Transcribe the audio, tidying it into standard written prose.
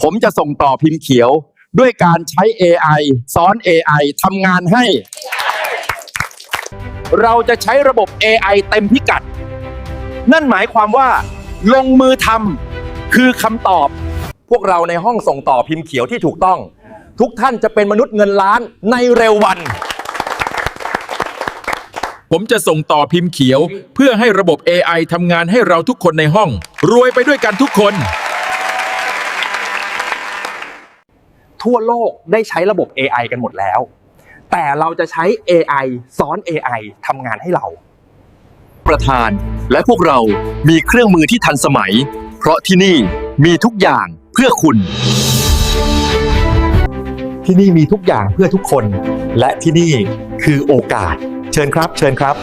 ผมจะส่งต่อพิมพ์เขียวด้วยการใช้ AI ซ้อน AI ทำงานให้ เราจะใช้ระบบ AI เต็มพิกัด นั่นหมายความว่าลงมือทำคือคำตอบพวกเราในห้องส่งต่อพิมพ์เขียวที่ถูกต้องทุกท่านจะเป็นมนุษย์เงินล้านในเร็ววัน ผมจะส่งต่อพิมพ์เขียวเพื่อให้ระบบ AI ทำงานให้เราทุกคนในห้องรวยไปด้วยกันทุกคนทั่วโลกได้ใช้ระบบ AI กันหมดแล้วแต่เราจะใช้ AI ซ้อน AI ทำงานให้เราประธานและพวกเรามีเครื่องมือที่ทันสมัยเพราะที่นี่มีทุกอย่างเพื่อคุณที่นี่มีทุกอย่างเพื่อทุกคนและที่นี่คือโอกาสเชิญครับ